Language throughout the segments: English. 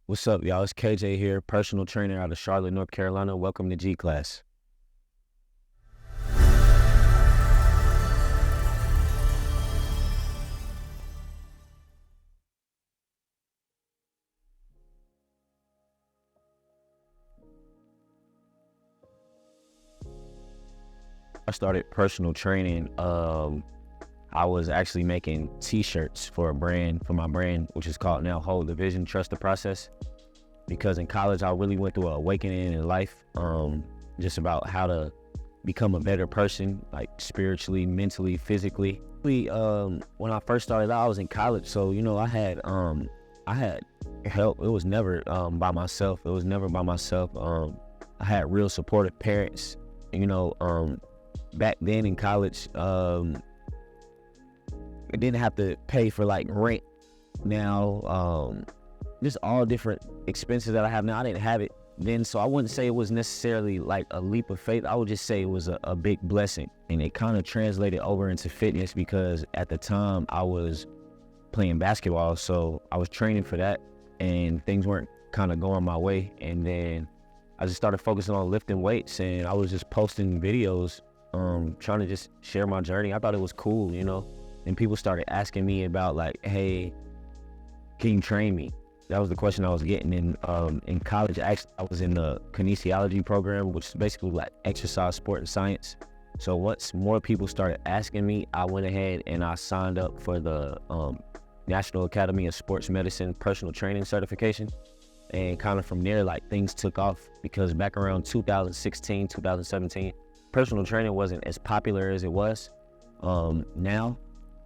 What's up, y'all? It's KJ here, personal trainer out of Charlotte, North Carolina. Welcome to G Class. I started personal training. I was actually making T-shirts for my brand, which is called now Hold the Vision, Trust the Process. Because in college, I really went through an awakening in life, just about how to become a better person, like spiritually, mentally, physically. When I first started out, I was in college, so I had help. It was never by myself. It was never by myself. I had real supportive parents. You know, back then in college, I didn't have to pay for like rent. Now, just all different expenses that I have now. I didn't have it then, so I wouldn't say it was necessarily like a leap of faith. I would just say it was a big blessing, and it kind of translated over into fitness because at the time I was playing basketball, so I was training for that, and things weren't kind of going my way. And then I just started focusing on lifting weights, and I was just posting videos, trying to just share my journey. I thought it was cool, and people started asking me about like, hey, can you train me? That was the question I was getting in college. Actually, I was in the kinesiology program, which is basically like exercise, sport, and science. So once more people started asking me, I went ahead and I signed up for the National Academy of Sports Medicine personal training certification. And kind of from there, like things took off because back around 2016, 2017, personal training wasn't as popular as it was now.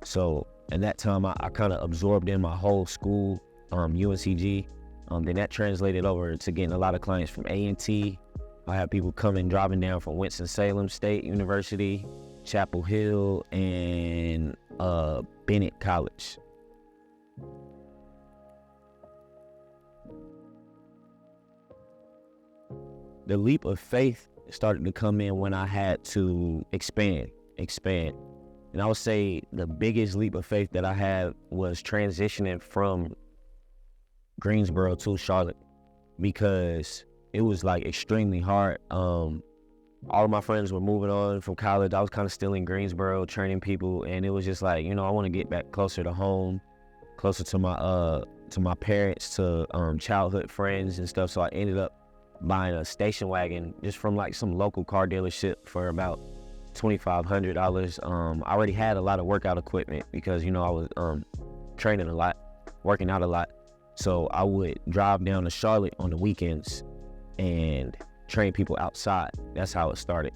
So at that time, I kind of absorbed in my whole school, UNCG. Then that translated over to getting a lot of clients from A&T. I had people coming, driving down from Winston-Salem State University, Chapel Hill, and Bennett College. The leap of faith started to come in when I had to expand. And I would say the biggest leap of faith that I had was transitioning from Greensboro to Charlotte, because it was like extremely hard. All of my friends were moving on from college. I was kind of still in Greensboro training people, and it was just like, I want to get back closer to home, closer to my parents, to childhood friends and stuff. So I ended up buying a station wagon just from like some local car dealership for about $2,500. I already had a lot of workout equipment because I was training a lot, working out a lot. So I would drive down to Charlotte on the weekends and train people outside. That's how it started.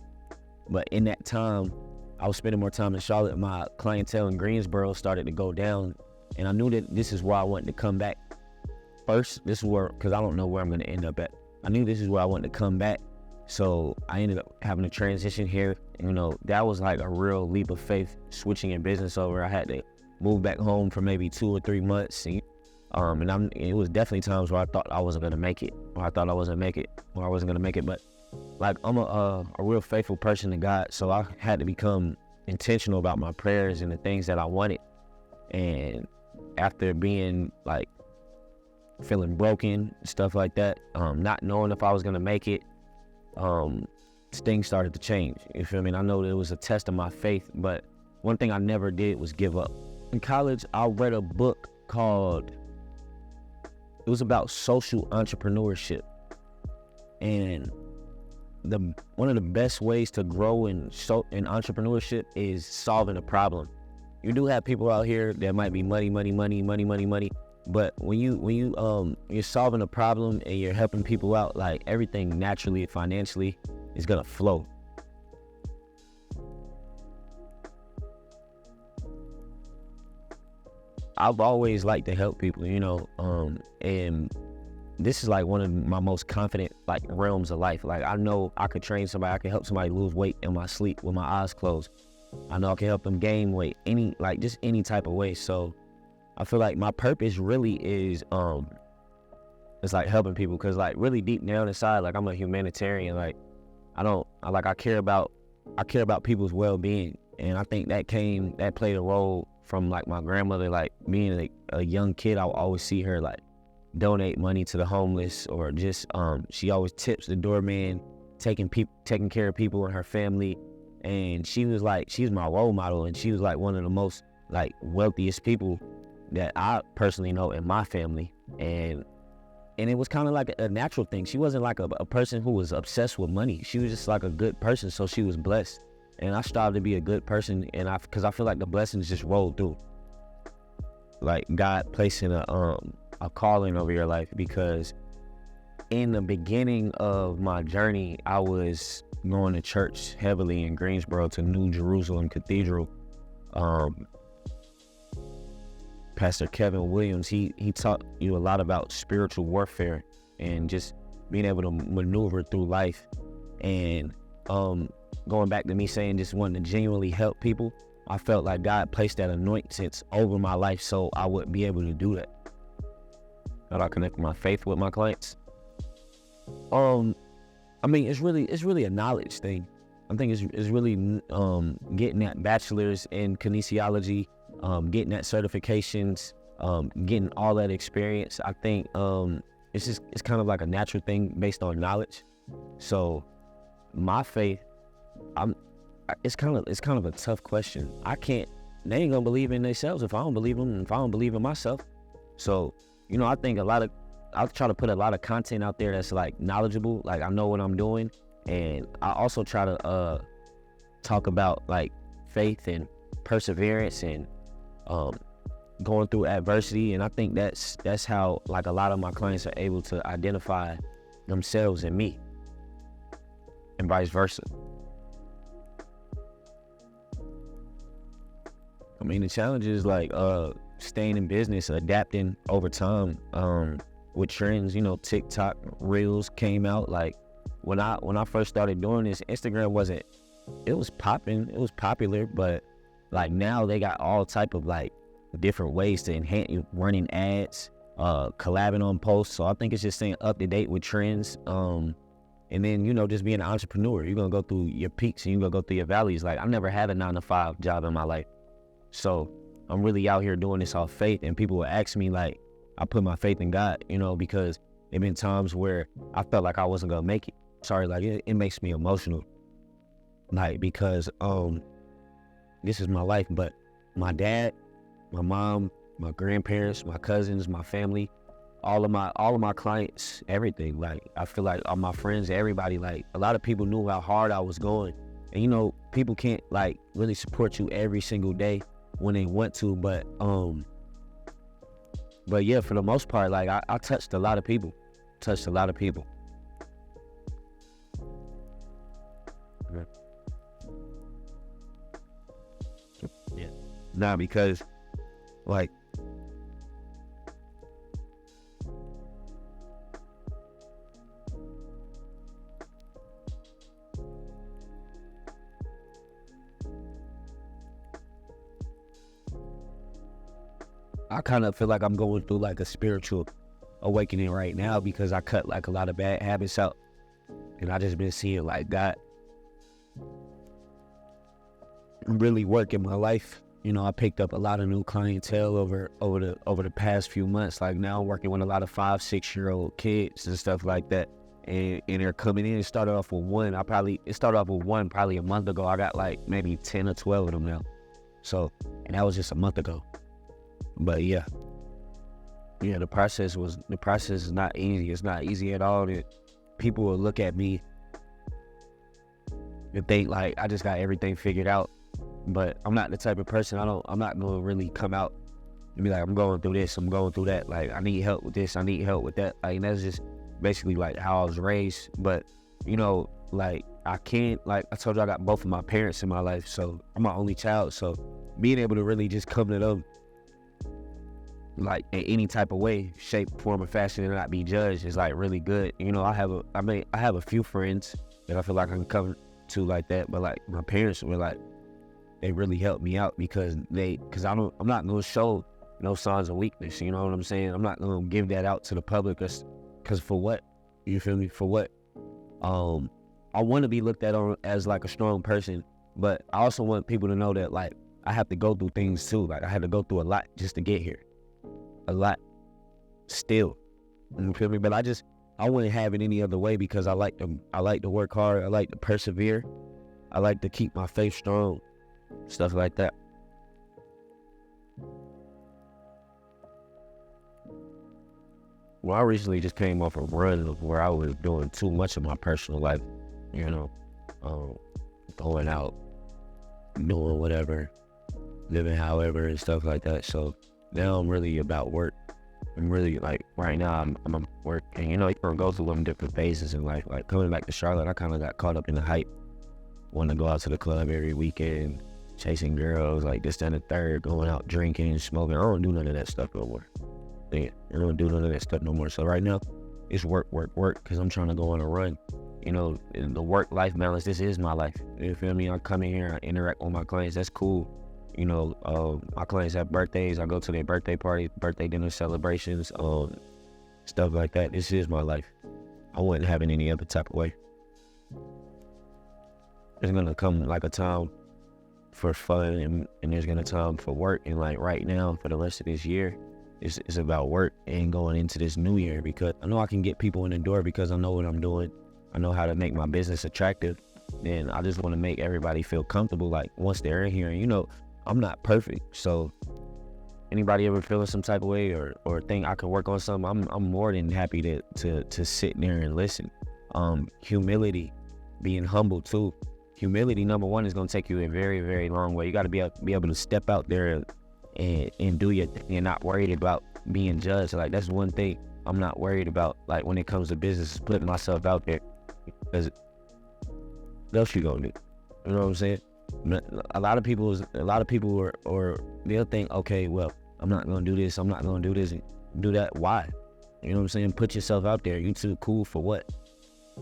But in that time, I was spending more time in Charlotte. My clientele in Greensboro started to go down, and I knew that this is why I wanted to come back first. This is where, because I don't know where I'm going to end up at. I knew this is where I wanted to come back. So I ended up having to transition here. That was like a real leap of faith, switching in business over. I had to move back home for maybe 2 or 3 months. It was definitely times where I thought I wasn't gonna make it, or I thought I wasn't make it, or I wasn't gonna make it. But like I'm a real faithful person to God, so I had to become intentional about my prayers and the things that I wanted. And after being like feeling broken, stuff like that, not knowing if I was gonna make it, things started to change. You feel me? And I know that it was a test of my faith, but one thing I never did was give up. In college, I read a book called, it was about social entrepreneurship. And one of the best ways to grow in entrepreneurship is solving a problem. You do have people out here that might be money. But when you're solving a problem and you're helping people out, like everything naturally, financially is gonna flow. I've always liked to help people, and this is like one of my most confident like realms of life. Like I know I could train somebody, I could help somebody lose weight in my sleep with my eyes closed. I know I can help them gain weight, just any type of way. So I feel like my purpose really is it's like helping people, because like really deep down inside, like I'm a humanitarian. Like I care about people's well-being, and I think that played a role from like my grandmother. Like being a young kid, I would always see her like donate money to the homeless, or just she always tips the doorman, taking care of people in her family. And she was my role model, and she was like one of the most like wealthiest people that I personally know in my family. And it was kind of like a natural thing. She wasn't like a person who was obsessed with money. She was just like a good person, so she was blessed. And I strive to be a good person, and because I feel like the blessings just roll through. Like God placing a calling over your life, because in the beginning of my journey, I was going to church heavily in Greensboro, to New Jerusalem Cathedral. Pastor Kevin Williams, he taught you a lot about spiritual warfare and just being able to maneuver through life. And going back to me saying just wanting to genuinely help people, I felt like God placed that anointings over my life so I would be able to do that. How do I connect my faith with my clients? I mean, it's really a knowledge thing. I think it's really getting that bachelor's in kinesiology, getting that certifications, getting all that experience. I think it's kind of like a natural thing based on knowledge. So my faith, it's kind of a tough question. They ain't gonna believe in themselves if I don't believe them, if I don't believe in myself. So, I think I'll try to put a lot of content out there that's like knowledgeable, like I know what I'm doing. And I also try to talk about like faith and perseverance and going through adversity. And I think that's how like a lot of my clients are able to identify themselves in me, and vice versa. I mean, the challenge is like staying in business, adapting over time with trends. TikTok Reels came out. Like when I first started doing this, Instagram it was popping, it was popular, but like now they got all type of like different ways to enhance running ads, collabing on posts. So I think it's just staying up to date with trends. And then, just being an entrepreneur, you're going to go through your peaks and you're going to go through your valleys. Like I've never had a 9-to-5 job in my life. So I'm really out here doing this off faith. And people will ask me, like, I put my faith in God, because there been times where I felt like I wasn't going to make it. Sorry, like it makes me emotional. Like, because this is my life. But my dad, my mom, my grandparents, my cousins, my family, all of my clients, everything. Like, I feel like all my friends, everybody, like a lot of people knew how hard I was going. And people can't like really support you every single day when they want to, but yeah, for the most part, like I touched a lot of people. Yeah. Nah, because like I kind of feel like I'm going through like a spiritual awakening right now, because I cut like a lot of bad habits out, and I just been seeing like God really work in my life. I picked up a lot of new clientele over the past few months. Like now I'm working with a lot of 5-6-year-old kids and stuff like that. And they're coming in. It started off with one. It started off with one probably a month ago. I got like maybe 10 or 12 of them now. So, and that was just a month ago. But yeah, the process is not easy. It's not easy at all. People will look at me and think like I just got everything figured out. But I'm not the type of person. I'm not going to really come out and be like, I'm going through this, I'm going through that. Like, I need help with this, I need help with that. Like, that's just basically like how I was raised. But, like I can't, like I told you, I got both of my parents in my life. So I'm my only child. So being able to really just come to them like in any type of way, shape, form, or fashion and not be judged is like really good. I have a few friends that I feel like I can come to like that. But like my parents were like, they really helped me out because I'm not going to show no signs of weakness. You know what I'm saying? I'm not going to give that out to the public because for what? You feel me? For what? I want to be looked at as like a strong person, but I also want people to know that like I have to go through things too. Like I had to go through a lot just to get here. A lot. Still. You feel me? But I wouldn't have it any other way because I like to work hard. I like to persevere. I like to keep my faith strong, stuff like that. Well, I recently just came off a run of where I was doing too much of my personal life, you know, going out, doing whatever, living however and stuff like that. So now I'm really about work. I'm really like right now I'm at work, and you can go through them different phases in life. Like coming back to Charlotte, I kind of got caught up in the hype, wanting to go out to the club every weekend, chasing girls, like this, that, and the third, going out drinking, smoking. I don't do none of that stuff no more. Yeah, I don't do none of that stuff no more. So right now, it's work, because I'm trying to go on a run. The work-life balance, this is my life. You feel me? I come in here, I interact with my clients. That's cool. My clients have birthdays. I go to their birthday parties, birthday dinner celebrations, stuff like that. This is my life. I wouldn't have it any other type of way. There's gonna come like a time for fun, and there's gonna time for work. And like right now, for the rest of this year, it's about work and going into this new year, because I know I can get people in the door because I know what I'm doing. I know how to make my business attractive, and I just want to make everybody feel comfortable. Like once they're in here, and I'm not perfect, so anybody ever feeling some type of way or think I can work on something, I'm more than happy to sit there and listen. Humility, being humble too. Humility, number one, is gonna take you a very, very long way. You got to be able to step out there and do your thing and not worried about being judged. Like that's one thing I'm not worried about. Like when it comes to business, putting myself out there, because what else you gonna do? You know what I'm saying? A lot of people or they'll think, okay, well, I'm not gonna do this, I'm not gonna do this, and do that. Why? You know what I'm saying? Put yourself out there. You too cool for what?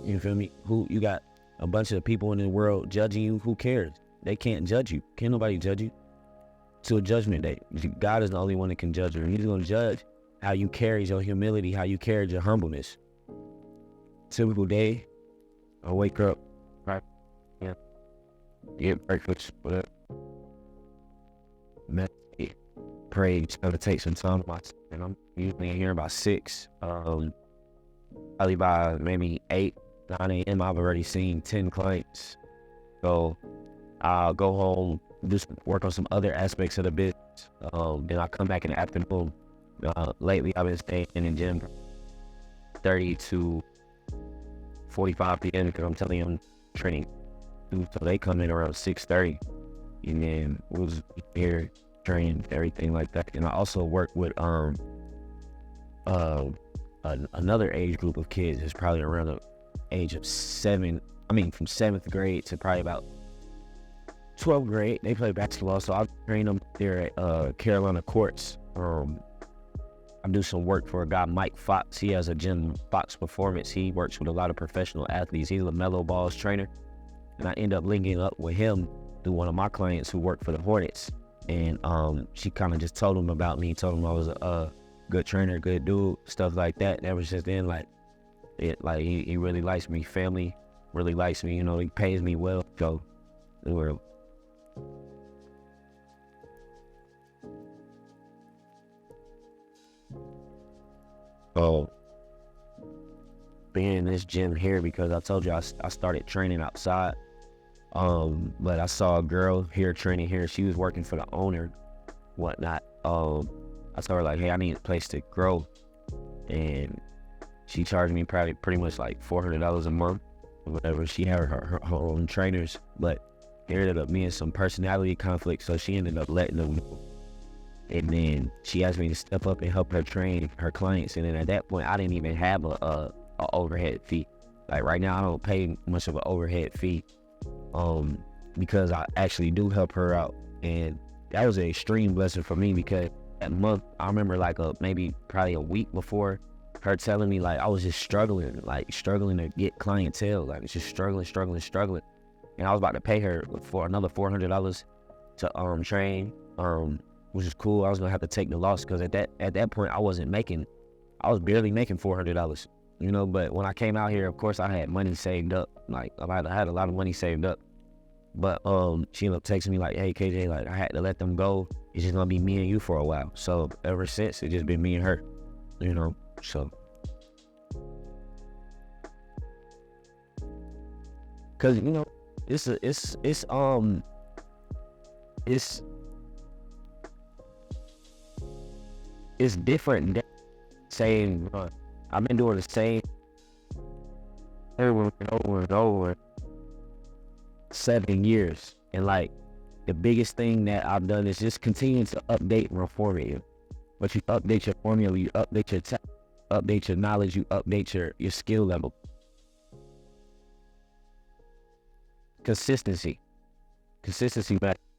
You feel me? You got a bunch of people in the world judging you. Who cares? They can't judge you. Can't nobody judge you. To a judgment day, God is the only one that can judge you. He's gonna judge how you carry your humility, how you carry your humbleness. Typical day, I wake up, right? Yeah. Get breakfast, whatever. Meditate, pray, just gotta take some time to myself. And I'm usually in here about 6. Probably by maybe 8, 9 a.m. I've already seen 10 clients. So I'll go home, work on some other aspects of the business. Then I come back in the afternoon. Lately I've been staying in the gym 30 to 45 p.m. because I'm telling you I'm training. So they come in around 6:30, and then we'll just be here training, everything like that. And I also work with another age group of kids. It's probably around the age of 7. I mean, from 7th grade to probably about 12th grade. They play basketball, so I train them there at Carolina Courts. I do some work for a guy, Mike Fox. He has a gym, Fox Performance. He works with a lot of professional athletes. He's a LaMelo Ball's trainer. And I end up linking up with him through one of my clients who work for the Hornets. And she kind of just told him about me, told him I was a good trainer, good dude, stuff like that. And ever since then, he really likes me. Family really likes me. He pays me well. So we're being in this gym here, because I told you I started training outside. But I saw a girl here training here. She was working for the owner, whatnot. I told her like, hey, I need a place to grow, and she charged me probably pretty much like $400 a month, or whatever. She had her own trainers, but there ended up being some personality conflict, so she ended up letting them know. And then she asked me to step up and help her train her clients. And then at that point, I didn't even have a overhead fee. Like right now, I don't pay much of an overhead fee, because I actually do help her out. And that was an extreme blessing for me, because that month, I remember maybe probably a week before, her telling me I was just struggling to get clientele, just struggling. And I was about to pay her for another $400 to train, which is cool. I was gonna have to take the loss, because at that point I was barely making $400, But when I came out here, of course I had money saved up. I had a lot of money saved up. But she ended up texting me like, hey KJ, I had to let them go. It's just gonna be me and you for a while. So ever since, it's just been me and her, So Cause you know, it's it's different than same run. I've been doing the same over and over and over 7 years, and like the biggest thing that I've done is just continue to update and reform it. But you update your formula, you update your update your knowledge, you update your skill level. Consistency matters.